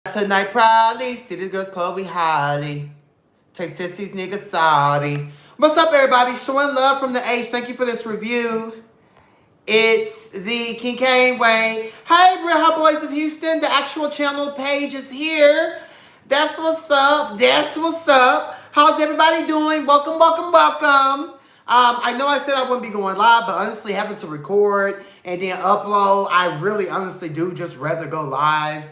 Tonight probably see this girl's Chloe Holly. Take sissies nigga sorry. What's up everybody? Showing love from the H. Thank you for this review. It's the King Cain way. Hey Real Hotboys of Houston. The actual channel page is here. That's what's up. That's what's up. How's everybody doing? Welcome, welcome, welcome. I know I said I wouldn't be going live, but honestly having to record and then upload, I really honestly do just rather go live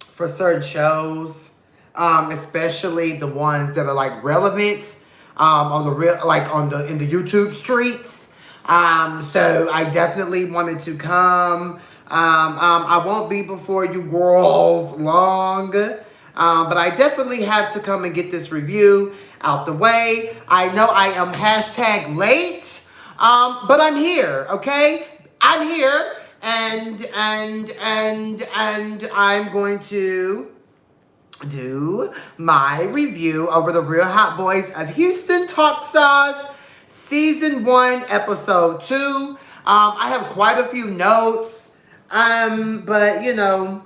for certain shows, especially the ones that are like relevant on the real, like in the YouTube streets. So I definitely wanted to come. I won't be before you girls long, but I definitely have to come and get this review out the way. I know I am hashtag late, but I'm here. Okay, I'm here. And I'm going to do my review over the Real Hotboys of Houston Talk Sauce Season 1, Episode 2. I have quite a few notes, but you know,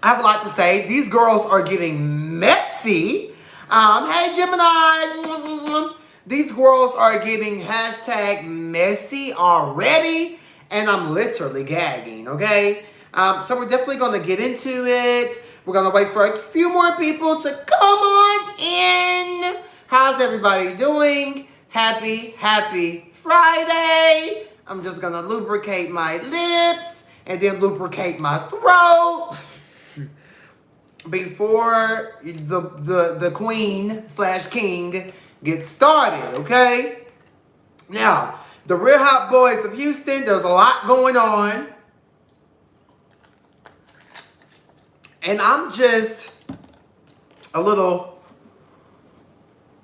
I have a lot to say. These girls are getting messy. Hey Gemini, these girls are getting hashtag messy already. And I'm literally gagging, okay? So we're definitely going to get into it. We're going to wait for a few more people to come on in. How's everybody doing? Happy Friday. I'm just going to lubricate my lips and then lubricate my throat before the queen / king gets started, okay? Now, the Real Hotboys of Houston, there's a lot going on. And I'm just a little...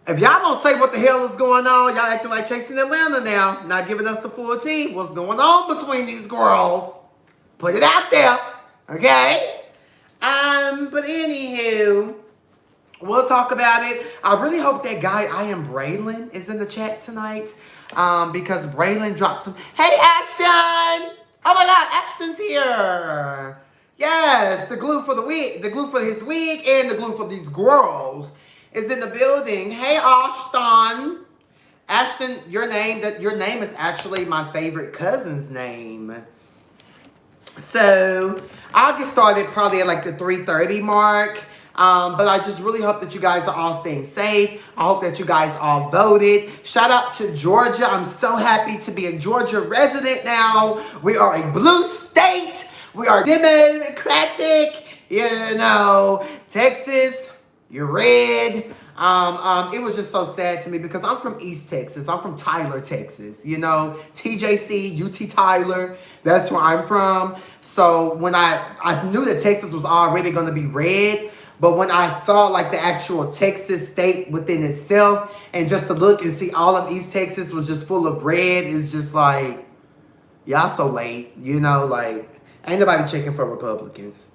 If y'all don't say what the hell is going on, y'all acting like Chasing Atlanta now. Not giving us the full tea. What's going on between these girls? Put it out there. Okay? But anywho, we'll talk about it. I really hope that guy, I Am Braylon, is in the chat tonight. Because Braylon dropped some... Hey, Ashton! Oh my God, Ashton's here! Yes, the glue for the wig, the glue for his wig, and the glue for these girls is in the building. Hey, Ashton! Ashton, your name is actually my favorite cousin's name. So, I'll get started probably at like the 3:30 mark. But I just really hope that you guys are all staying safe. I hope that you guys all voted. Shout out to Georgia. I'm so happy to be a Georgia resident now. We are a blue state. We are democratic. You know, Texas, you're red. It was just so sad to me because I'm from East Texas. I'm from Tyler, Texas. You know, TJC, UT Tyler. That's where I'm from. So when I knew that Texas was already going to be red. But when I saw like the actual Texas state within itself and just to look and see all of East Texas was just full of red, it's just like, y'all so late, you know, like ain't nobody checking for Republicans.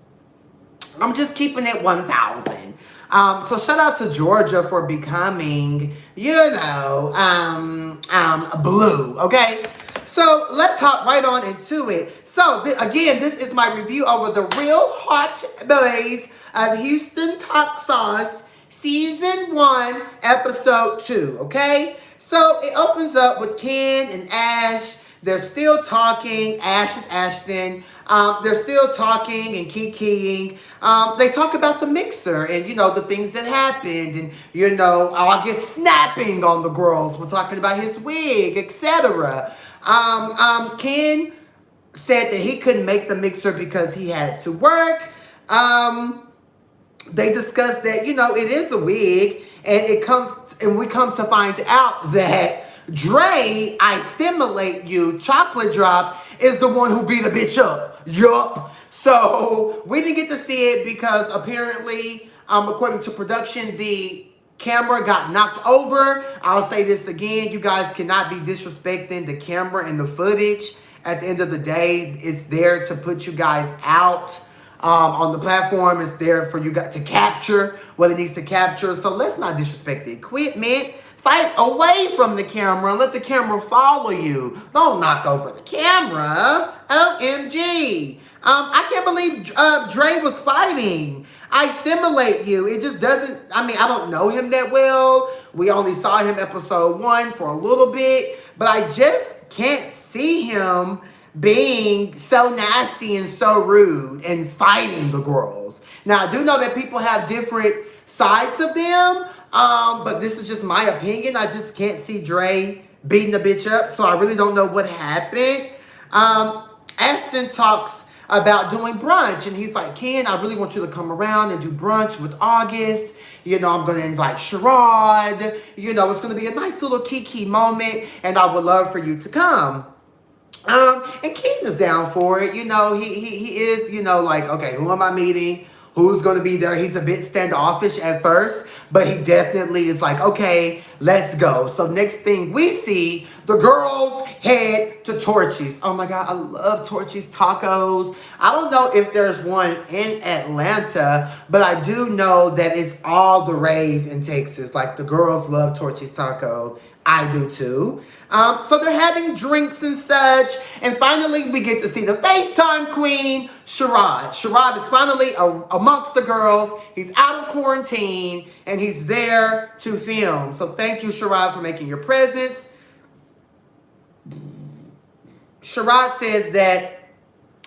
I'm just keeping it 1,000. So shout out to Georgia for becoming, you know, blue, okay? So let's hop right on into it. So again, this is my review over the Real Hotboys of Houston Talk Sauce Season 1, Episode 2, okay? So it opens up with Ken and Ash. They're still talking. Ash is Ashton. They're still talking and kikiing. They talk about the mixer and, you know, the things that happened. And, you know, I guess snapping on the girls. We're talking about his wig, etc. Ken said that he couldn't make the mixer because he had to work. They discussed that, you know, it is a wig, and we come to find out that Dre, I Stimulate You, Chocolate Drop, is the one who beat a bitch up. Yup. So, we didn't get to see it because apparently, according to production, the camera got knocked over. I'll say this again, you guys cannot be disrespecting the camera and the footage. At the end of the day, it's there to put you guys out. On the platform, it's there for you guys to capture what it needs to capture. So let's not disrespect the equipment. Fight away from the camera and let the camera follow you. Don't knock over the camera. OMG. I can't believe Dre was fighting. I stimulate you. It just doesn't, I mean, I don't know him that well. We only saw him episode 1 for a little bit, but I just can't see him being so nasty and so rude and fighting the girls. Now, I do know that people have different sides of them, but this is just my opinion. I just can't see Dre beating the bitch up, so I really don't know what happened. Ashton talks about doing brunch, and he's like, Ken, I really want you to come around and do brunch with August. You know, I'm going to invite Sherrod. You know, it's going to be a nice little kiki moment, and I would love for you to come. And Cain is down for it. You know, he is, you know, like, okay, who am I meeting? Who's going to be there? He's a bit standoffish at first, but he definitely is like, okay, let's go. So next thing we see, the girls head to Torchy's. Oh my God, I love Torchy's tacos. I don't know if there's one in Atlanta, but I do know that it's all the rave in Texas. Like, the girls love Torchy's taco. I do too. So they're having drinks and such. And finally, we get to see the FaceTime queen, Sherrod. Sherrod is finally amongst the girls. He's out of quarantine, and he's there to film. So thank you, Sherrod, for making your presence. Sherrod says that,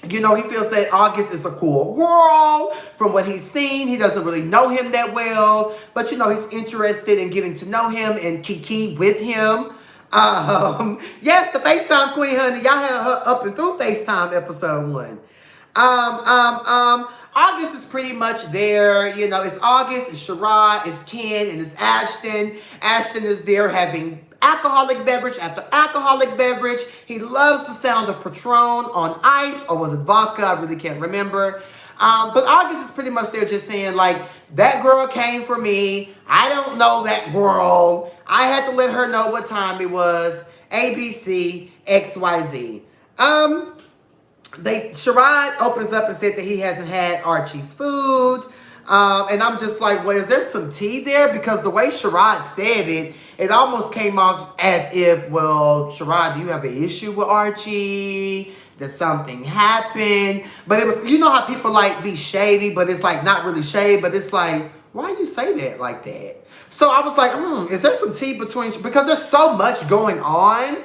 you know, he feels that August is a cool girl from what he's seen. He doesn't really know him that well, but, you know, he's interested in getting to know him and kiki with him. Yes, the FaceTime queen, honey. Y'all had her up and through FaceTime episode 1. August is pretty much there. You know, it's August, it's Sherrod, it's Ken, and it's Ashton. Ashton is there having alcoholic beverage after alcoholic beverage. He loves the sound of Patron on ice, or was it vodka? I really can't remember. But August is pretty much there just saying, like, that girl came for me. I don't know that girl. I had to let her know what time it was. ABC, XYZ. Sherrod opens up and said that he hasn't had Archie's food. And I'm just like, well, is there some tea there? Because the way Sherrod said it, it almost came off as if, well, Sherrod, do you have an issue with Archie? That something happened? But it was, you know how people like be shady, but it's like not really shady, but it's like, why you say that like that? So I was like, is there some tea between, because there's so much going on.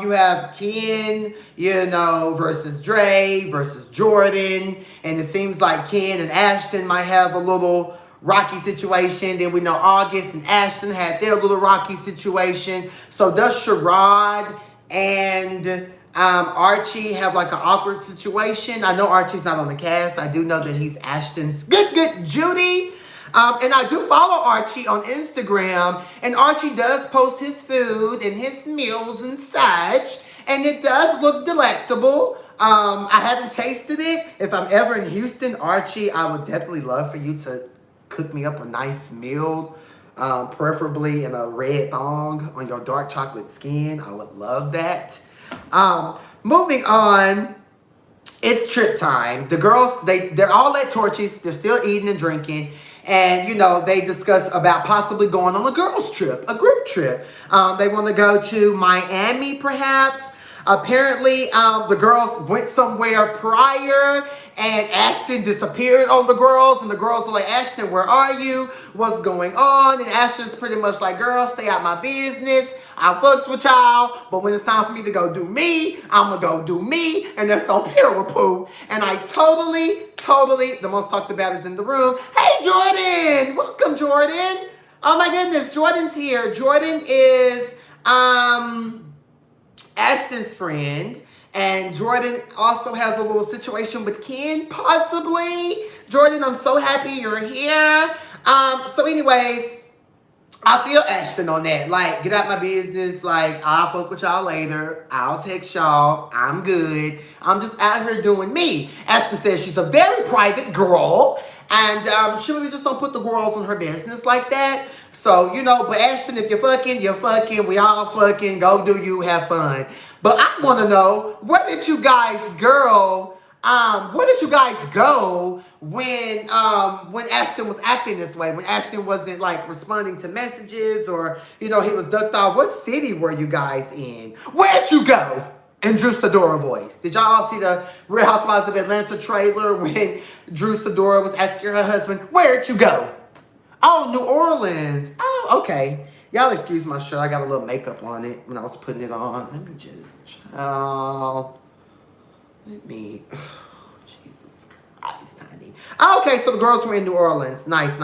You have Ken, you know, versus Dre, versus Jordan. And it seems like Ken and Ashton might have a little rocky situation. Then we know August and Ashton had their little rocky situation. So does Sherrod and Archie have like an awkward situation? I know Archie's not on the cast. I do know that he's Ashton's good Judy. And I do follow Archie on Instagram, and Archie does post his food and his meals and such, and it does look delectable. I haven't tasted it. If I'm ever in Houston, Archie, I would definitely love for you to cook me up a nice meal, preferably in a red thong on your dark chocolate skin. I would love that. Moving on. It's trip time. The girls, they're all at Torchy's. They're still eating and drinking. And, you know, they discuss about possibly going on a girls' trip, a group trip. They want to go to Miami, perhaps. Apparently, the girls went somewhere prior, and Ashton disappeared on the girls. And the girls are like, Ashton, where are you? What's going on? And Ashton's pretty much like, girl, stay out my business. I fucks with y'all, but when it's time for me to go do me, I'm going to go do me. And that's on Pirapoo. And I totally, the most talked about is in the room. Hey, Jordan. Welcome, Jordan. Oh, my goodness. Jordan's here. Jordan is Ashton's friend. And Jordan also has a little situation with Ken, possibly. Jordan, I'm so happy you're here. So anyways, I feel Ashton on that. Like, get out my business. Like, I'll fuck with y'all later. I'll text y'all. I'm good. I'm just out here doing me. Ashton says she's a very private girl. And she really just don't put the girls in her business like that. So, you know, but Ashton, if you're fucking, you're fucking. We all fucking. Go do you. Have fun. But I want to know, where did you guys go? Where did you guys go when Ashton was acting this way? When Ashton wasn't like responding to messages, or, you know, he was ducked off? What city were you guys in? Where'd you go? and Drew Sidora voice. Did y'all all see the Real Housewives of Atlanta trailer when Drew Sidora was asking her husband, where'd you go? Oh, New Orleans. Oh, okay. Y'all excuse my shirt. I got a little makeup on it when I was putting it on. Let me just, Jesus Christ, honey. Okay, so the girls were in New Orleans. Nice.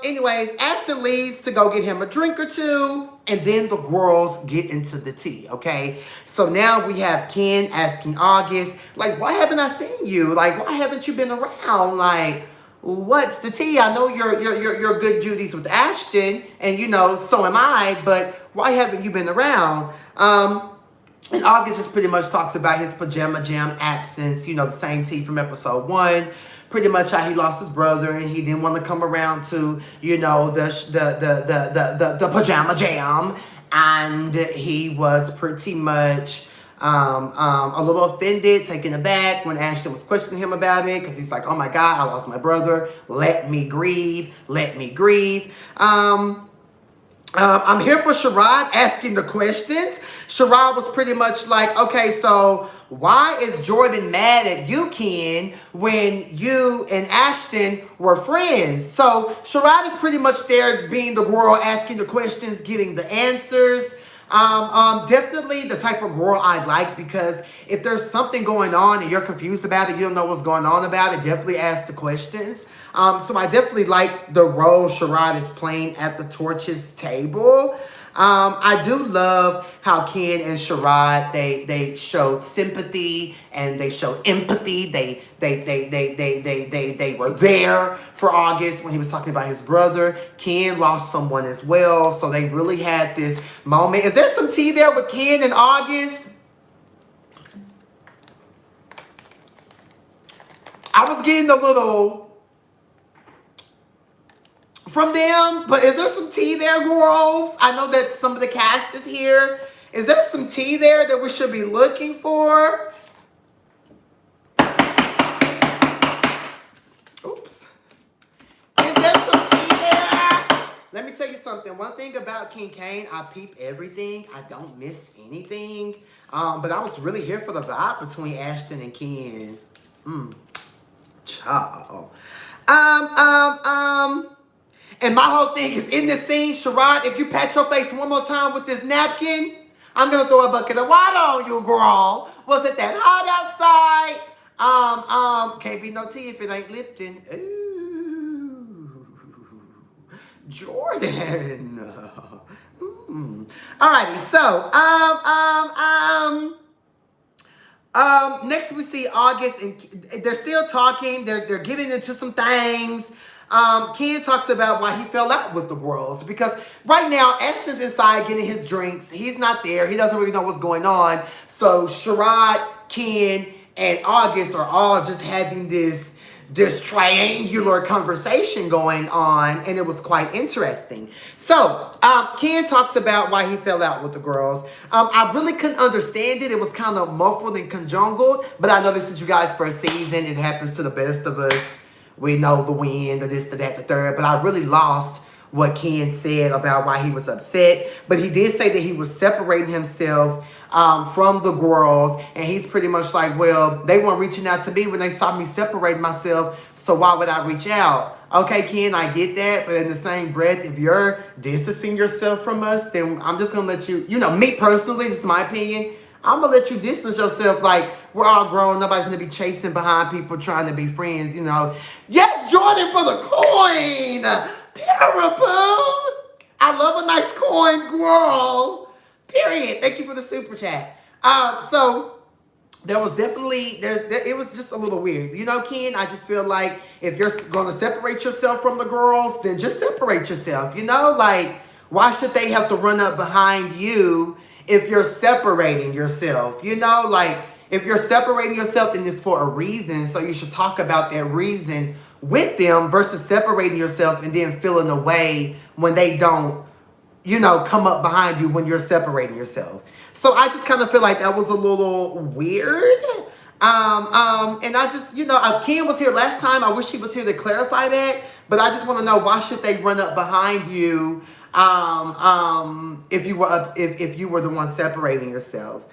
Anyways, Ashton leaves to go get him a drink or two, and then the girls get into the tea, okay? So now we have Ken asking August, like, why haven't I seen you? Like, why haven't you been around? Like, what's the tea? I know you're good Judy's with Ashton, and you know, so am I, but why haven't you been around? And August just pretty much talks about his pajama jam absence, you know, the same tea from episode 1. Pretty much how he lost his brother and he didn't want to come around to, you know, the pajama jam. And he was pretty much a little offended, taken aback when Ashton was questioning him about it, because he's like, oh my God, I lost my brother. Let me grieve. I'm here for Sherrod asking the questions. Sherrod was pretty much like, okay, so why is Jordan mad at you, Ken, when you and Ashton were friends? So Sherrod is pretty much there being the girl asking the questions, getting the answers. Definitely the type of girl I like, because if there's something going on and you're confused about it, you don't know what's going on about it, definitely ask the questions. So I definitely like the role Sherrod is playing at the Torches table. I do love how Ken and Sherrod, they showed sympathy and they showed empathy. They were there for August when he was talking about his brother. Ken lost someone as well, so they really had this moment. Is there some tea there with Ken and August? I was getting a little from them, but is there some tea there, girls? I know that some of the cast is here. Is there some tea there that we should be looking for? Oops. Is there some tea there? Let me tell you something. One thing about King Cain, I peep everything. I don't miss anything. But I was really here for the vibe between Ashton and Ken. Ciao. And my whole thing is in this scene, Sherrod, if you pat your face one more time with this napkin, I'm going to throw a bucket of water on you, girl. Was it that hot outside? Can't be no tea if it ain't Lipton. Ooh. Jordan. Alrighty, so, next we see August, and they're still talking. They're getting into some things. Ken talks about why he fell out with the girls, because right now Ashton's inside getting his drinks. He's not there. He doesn't really know what's going on. So Sherrod, Ken, and August are all just having this triangular conversation going on, and it was quite interesting. So Ken talks about why he fell out with the girls. I really couldn't understand it. It was kind of muffled and conjungled, but I know this is you guys' first season. It happens to the best of us. We know the wind, the this, the that, the third. But I really lost what Ken said about why he was upset. But he did say that he was separating himself from the girls. And he's pretty much like, well, they weren't reaching out to me when they saw me separate myself. So why would I reach out? Okay, Ken, I get that. But in the same breath, if you're distancing yourself from us, then I'm just going to let you, me personally, this is my opinion. I'm going to let you distance yourself. Like, we're all grown. Nobody's going to be chasing behind people trying to be friends, Yes, Jordan for the coin. Parapoo. I love a nice coin, girl. Period. Thank you for the super chat. So there was definitely, it was just a little weird. Ken, I just feel like if you're going to separate yourself from the girls, then just separate yourself, Like, why should they have to run up behind you if you're separating yourself? Like, if you're separating yourself, then it's for a reason. So you should talk about that reason with them versus separating yourself and then feeling away when they don't, come up behind you when you're separating yourself. So I just kind of feel like that was a little weird. And I just, Ken was here last time. I wish he was here to clarify that. But I just want to know, why should they run up behind you if you were the one separating yourself.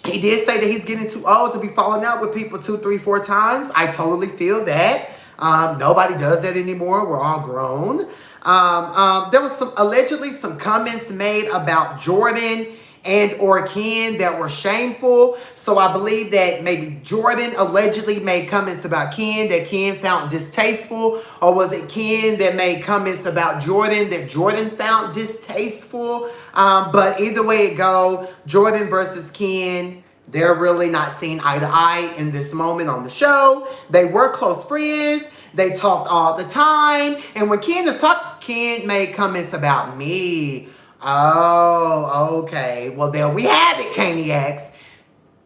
He did say that he's getting too old to be falling out with people 2, 3, 4 times. I totally feel that. Nobody does that anymore. We're all grown. There was allegedly some comments made about Jordan and or Cain that were shameful. So I believe that maybe Jordan allegedly made comments about Cain that Cain found distasteful, or was it Cain that made comments about Jordan that Jordan found distasteful? But either way it go, Jordan versus Cain, they're really not seeing eye to eye in this moment on the show. They were close friends. They talked all the time. And when Cain is talking, Cain made comments about me. Oh, okay. Well, there we have it, Cainiacs.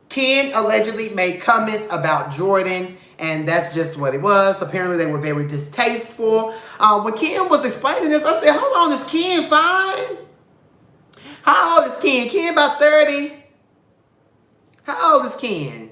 Cain allegedly made comments about Jordan, and that's just what it was. Apparently, they were very distasteful. When Cain was explaining this, I said, hold on, is Cain fine? How old is Cain? Cain about 30? How old is Cain?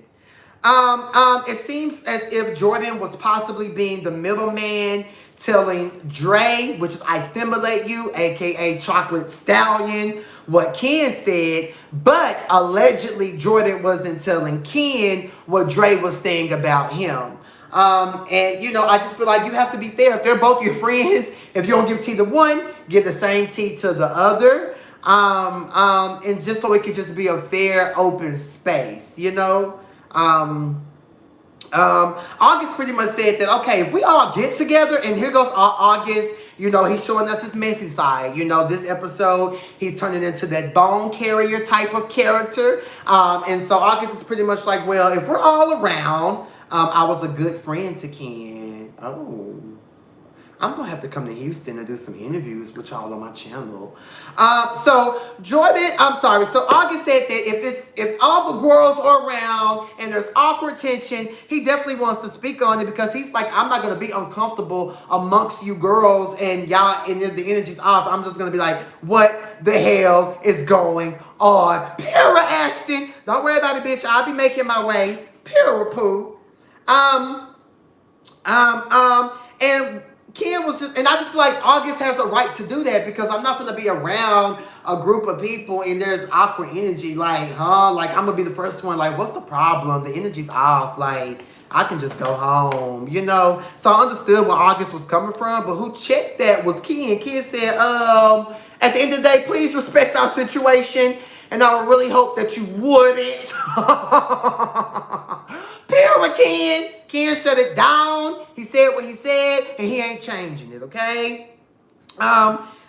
It seems as if Jordan was possibly being the middleman, telling Dre, which is I Stimulate You, aka Chocolate Stallion, what Cain said, but allegedly Jordan wasn't telling Cain what Dre was saying about him. And you know, I just feel like you have to be fair. If they're both your friends, if you don't give tea to one, give the same tea to the other. And just so it could just be a fair, open space, you know. August pretty much said that, okay, if we all get together, and here goes August, you know, he's showing us his messy side. You know, this episode, he's turning into that bone carrier type of character. And so August is pretty much like, well, if we're all around, I was a good friend to Ken. Oh, I'm going to have to come to Houston and do some interviews with y'all on my channel. So August said that if all the girls are around and there's awkward tension, he definitely wants to speak on it, because he's like, I'm not going to be uncomfortable amongst you girls and y'all, and if the energy's off, I'm just going to be like, what the hell is going on? Para Ashton, don't worry about it, bitch. I'll be making my way. Para poo. And Ken was just, and I just feel like August has a right to do that, because I'm not going to be around a group of people and there's awkward energy. Like, like I'm going to be the first one. Like, what's the problem? The energy's off. Like, I can just go home, you know? So I understood where August was coming from, but who checked that was Ken. Ken said, at the end of the day, please respect our situation, and I would really hope that you wouldn't. Ken. Ken shut it down. He said what he said, and he ain't changing it, okay?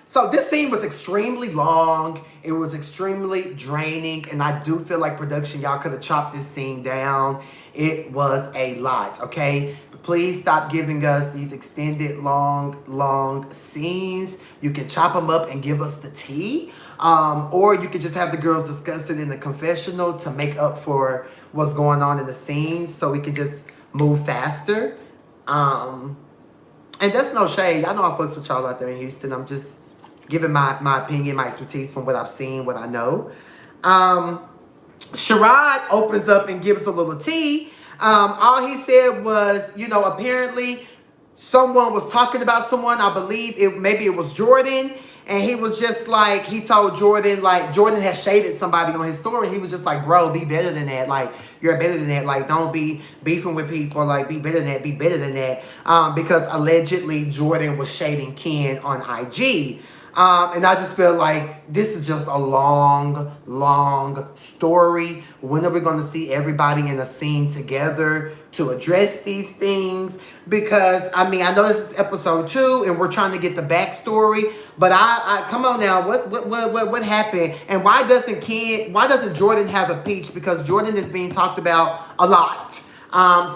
So this scene was extremely long. It was extremely draining, and I do feel like production, y'all could have chopped this scene down. It was a lot, okay? But please stop giving us these extended, long scenes. You can chop them up and give us the tea. Or you could just have the girls discuss it in the confessional to make up for what's going on in the scenes, so we can just move faster. And that's no shade. I know I fucks with y'all out there in Houston. I'm just giving my opinion, my expertise from what I've seen, what I know. Sherrod opens up and gives a little tea. All he said was, you know, apparently someone was talking about someone. I believe maybe it was Jordan. And he was just like, he told Jordan, like, Jordan had shaded somebody on his story. He was just like, bro, be better than that. Like, you're better than that. Like, don't be beefing with people. Like, be better than that. Be better than that. Because allegedly Jordan was shading Ken on IG. And I just feel like this is just a long story. When are we going to see everybody in a scene together to address these things? Because, I mean, I know this is episode 2 and we're trying to get the backstory. But I come on now, what happened? And why doesn't Jordan have a peach? Because Jordan is being talked about a lot.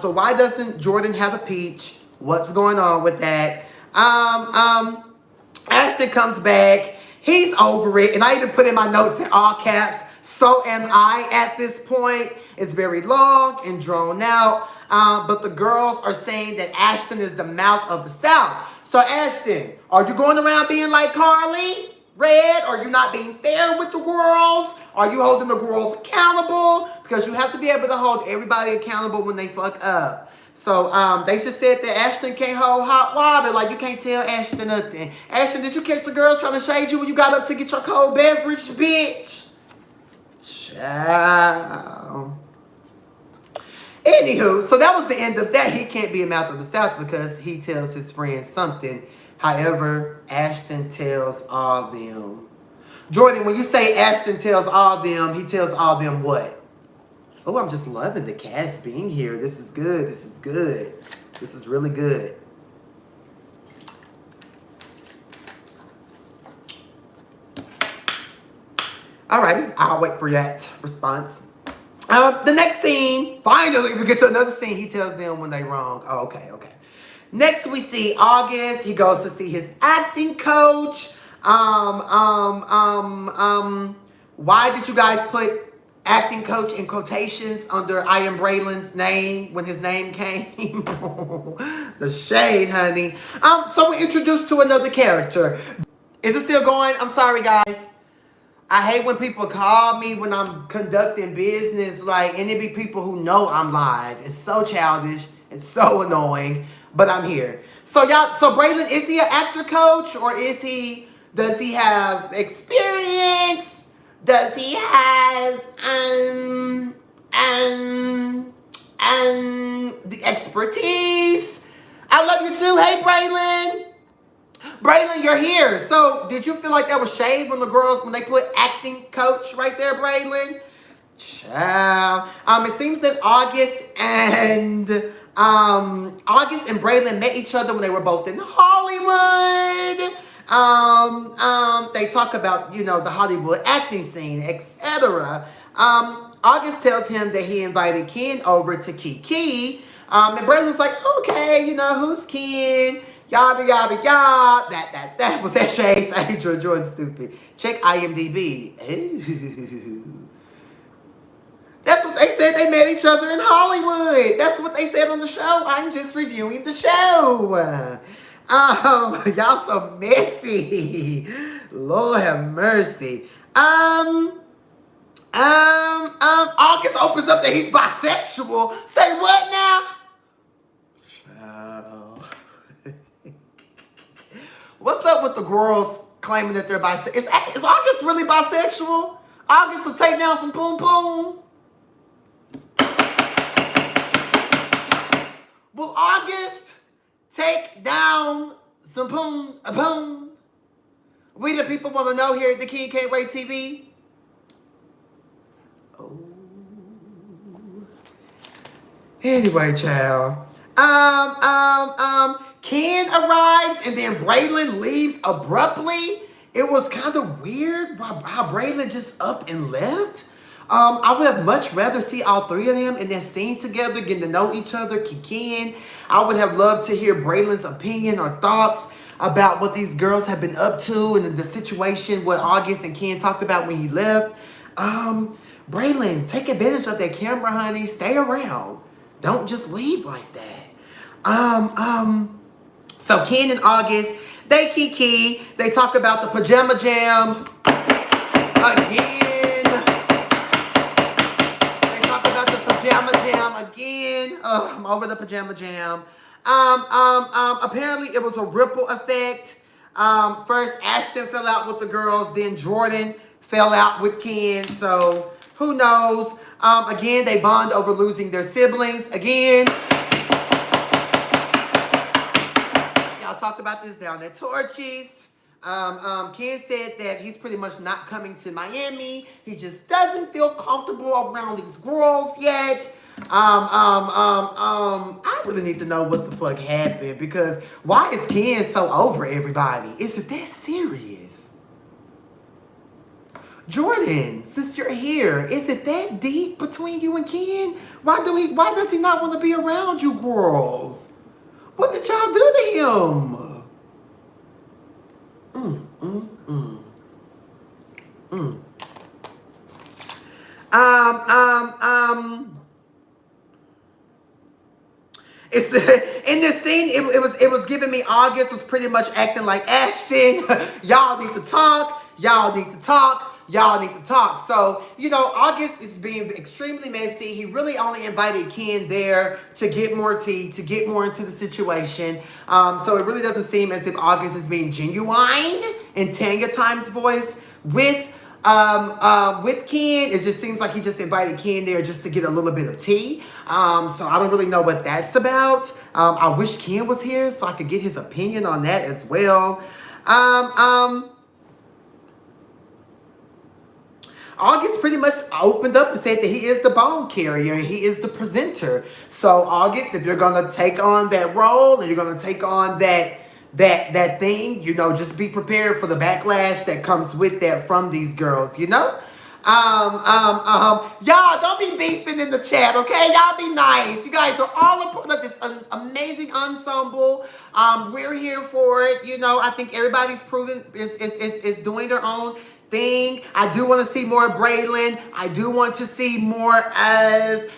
So why doesn't Jordan have a peach? What's going on with that? Ashton comes back. He's over it. And I even put in my notes in all caps, so am I at this point. It's very long and drawn out. But the girls are saying that Ashton is the mouth of the South. So Ashton, are you going around being like Carly? Red? Are you not being fair with the girls? Are you holding the girls accountable? Because you have to be able to hold everybody accountable when they fuck up. So they just said that Ashton can't hold hot water. Like, you can't tell Ashton nothing. Ashton, did you catch the girls trying to shade you when you got up to get your cold beverage, bitch? Child. Anywho, so that was the end of that. He can't be a mouth of the South because he tells his friends something. However, Ashton tells all them. Jordan, when you say Ashton tells all them, he tells all them what? Oh, I'm just loving the cast being here. This is good. This is good. This is really good. Alrighty, I'll wait for that response. The next scene, finally, we get to another scene. He tells them when they wrong. Oh, okay. Next, we see August. He goes to see his acting coach. Why did you guys put acting coach in quotations under I am Braylon's name when his name came? The shade, honey. So we're introduced to another character. Is it still going? I'm sorry, guys. I hate when people call me when I'm conducting business, like, and it be people who know I'm live. It's so childish. It's so annoying, but I'm here. So y'all, so Braylon, is he an actor coach, or does he have experience? Does he have the expertise? I love you too. Hey, Braylon. Braylon, you're here. So, did you feel like that was shade when they put acting coach right there, Braylon? Child. It seems that August and Braylon met each other when they were both in Hollywood. They talk about, the Hollywood acting scene, etc. August tells him that he invited Ken over to Kiki. And Braylon's like, okay, who's Ken? Yada, yada, yada. That was that shade. Adrian Jordan, stupid. Check IMDb. Ooh. That's what they said. They met each other in Hollywood. That's what they said on the show. I'm just reviewing the show. Y'all so messy. Lord have mercy. August opens up that he's bisexual. Say what now? What's up with the girls claiming that they're bisexual? Is August really bisexual? August will take down some poom poom. Will August take down some poom? We the people want to know here at the King Can't Wait TV. Oh. Anyway, child. Ken arrives and then Braylon leaves abruptly. It was kind of weird how Braylon just up and left. I would have much rather see all three of them in that scene together, getting to know each other, kicking. I would have loved to hear Braylon's opinion or thoughts about what these girls have been up to and the situation, what August and Ken talked about when he left. Braylon, take advantage of that camera, honey. Stay around. Don't just leave like that. So Ken and August, they kiki. They talk about the pajama jam again. They talk about the pajama jam again. I'm over the pajama jam. Apparently it was a ripple effect. First Ashton fell out with the girls, then Jordan fell out with Ken. So who knows? Again, they bond over losing their siblings. Again. Talked about this down at Torchies. Ken said that he's pretty much not coming to Miami. He just doesn't feel comfortable around these girls yet. I really need to know what the fuck happened, because why is Ken so over everybody? Is it that serious? Jordan, since you're here, is it that deep between you and Ken? Why does he not want to be around you girls? What did y'all do to him? It's in this scene. It was giving me August was pretty much acting like Ashton. Y'all need to talk. Y'all need to talk. y'all need to talk. So, you know, August is being extremely messy. He really only invited Ken there to get more tea, to get more into the situation. So it really doesn't seem as if August is being genuine in Tanya Time's voice with Ken. It just seems like he just invited Ken there just to get a little bit of tea. So I don't really know what that's about. I wish Ken was here so I could get his opinion on that as well. August pretty much opened up and said that he is the bone carrier and he is the presenter. So August, if you're gonna take on that role and you're gonna take on that thing, you know, just be prepared for the backlash that comes with that from these girls, you know? Y'all don't be beefing in the chat, okay? Y'all be nice. You guys are all a part of this amazing ensemble. We're here for it. You know, I think everybody's proven is doing their own thing. I do want to see more of Braylon. I do want to see more of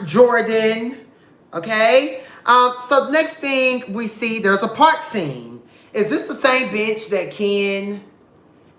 Jordan. Okay? So next thing we see, there's a park scene. Is this the same bench that Ken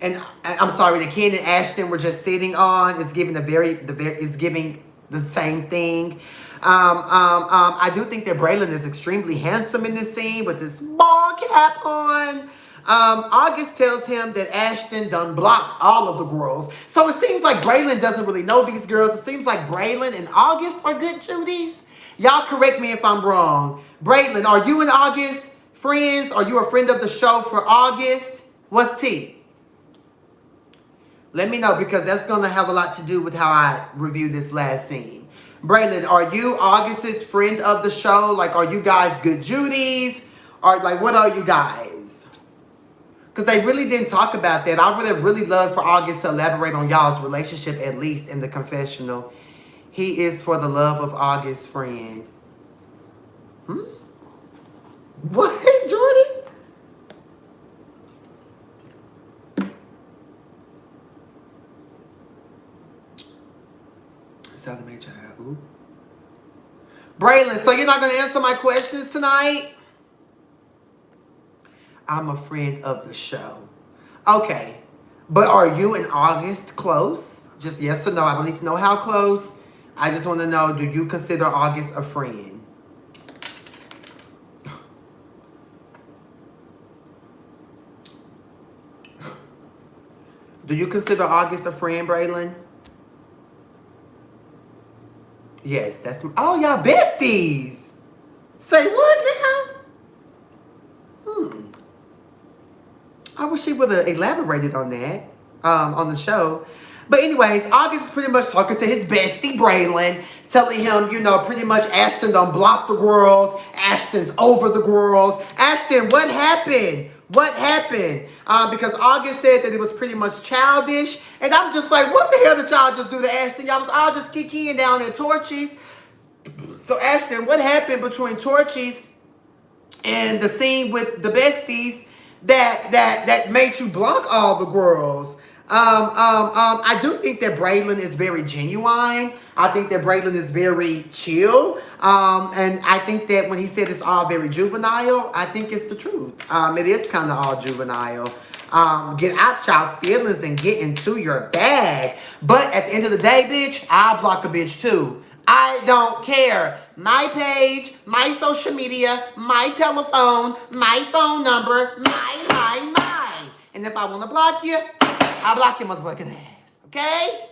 and Ken and Ashton were just sitting on? It's giving is giving the same thing. I do think that Braylon is extremely handsome in this scene with this ball cap on. August tells him that Ashton done blocked all of the girls. So it seems like Braylon doesn't really know these girls. It seems like Braylon and August are good Judies. Y'all correct me if I'm wrong. Braylon, are you and August friends? Are you a friend of the show for August? What's T? Let me know, because that's going to have a lot to do with how I review this last scene. Braylon, are you August's friend of the show? Like, are you guys good Judies? Or, like, what are you guys? Because they really didn't talk about that. I would have really loved for August to elaborate on y'all's relationship, at least in the confessional. He is for the love of August's friend. What, Jordan? Sallie Mae child. Ooh. Braylon, so you're not going to answer my questions tonight? I'm a friend of the show. Okay. But are you and August close? Just yes or no. I don't need to know how close. I just want to know, do you consider August a friend? Do you consider August a friend, Braylon? Yes, that's... Oh, y'all besties. Say what now? I wish she would have elaborated on that on the show. But anyways, August is pretty much talking to his bestie, Braylon, telling him, you know, pretty much Ashton done blocked the girls. Ashton's over the girls. Ashton, what happened? What happened? Because August said that it was pretty much childish. And I'm just like, what the hell did y'all just do to Ashton? Y'all was all just kicking down at Torchies. So Ashton, what happened between Torchies and the scene with the besties that made you block all the girls? I do think that Braylon is very genuine. I think that Braylon is very chill. And I think that when he said it's all very juvenile, I think it's the truth. It is kind of all juvenile. Get out y'all feelings and get into your bag. But at the end of the day, bitch, I'll block a bitch too. I don't care. My page, my social media, my telephone, my phone number, my. And if I want to block you, I'll block your motherfucking ass. Okay?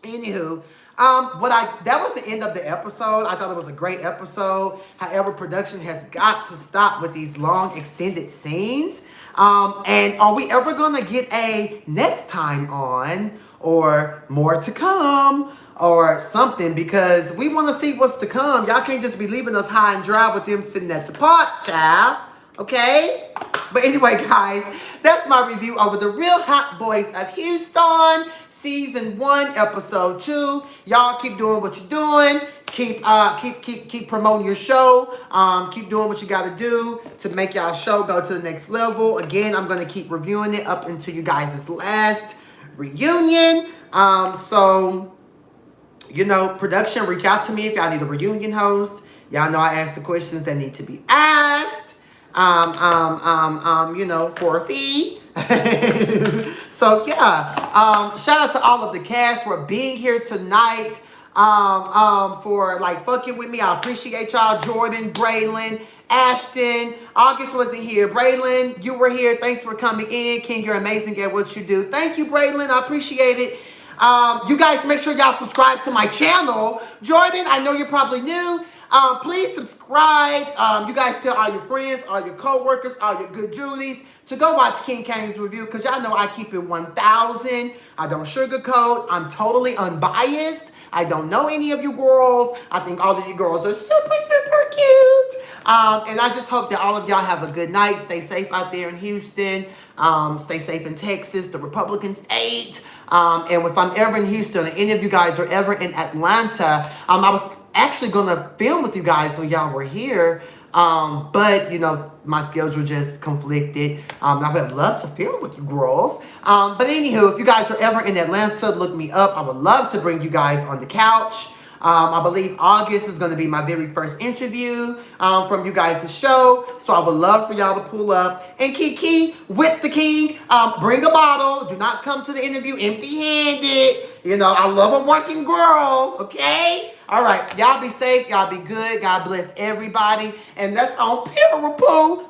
Anywho, that was the end of the episode. I thought it was a great episode. However, production has got to stop with these long extended scenes. And are we ever gonna get a next time on or more to come or something? Because we want to see what's to come. Y'all can't just be leaving us high and dry with them sitting at the pot, child. Okay? But anyway, guys, that's my review over the Real Hotboys of Houston, Season 1, Episode 2. Y'all keep doing what you're doing. Keep promoting your show. Keep doing what you got to do to make y'all show go to the next level. Again, I'm going to keep reviewing it up until you guys' last reunion. So, you know, production, reach out to me if y'all need a reunion host. Y'all know I ask the questions that need to be asked. You know, for a fee. So yeah, shout out to all of the cast for being here tonight. For like fucking with me. I appreciate y'all. Jordan, Braylon, Ashton. August wasn't here. Braylon, you were here. Thanks for coming in. King, you're amazing at what you do. Thank you, Braylon. I appreciate it. You guys make sure y'all subscribe to my channel. Jordan, I know you're probably new. Please subscribe. You guys tell all your friends, all your co-workers, all your good Julies to go watch King Cain's review, because y'all know I keep it 1,000. I don't sugarcoat. I'm totally unbiased. I don't know any of you girls. I think all of you girls are super, super cute. And I just hope that all of y'all have a good night. Stay safe out there in Houston. Stay safe in Texas, the Republican state. And if I'm ever in Houston, or any of you guys are ever in Atlanta, I was actually going to film with you guys when y'all were here. But, you know, my schedule just conflicted. I would love to film with you girls. But anywho, if you guys are ever in Atlanta, look me up. I would love to bring you guys on the couch. I believe August is going to be my very first interview from you guys' show. So I would love for y'all to pull up. And Kiki, with the king, bring a bottle. Do not come to the interview empty-handed. You know, I love a working girl, okay? All right, y'all be safe. Y'all be good. God bless everybody. And that's on Poo.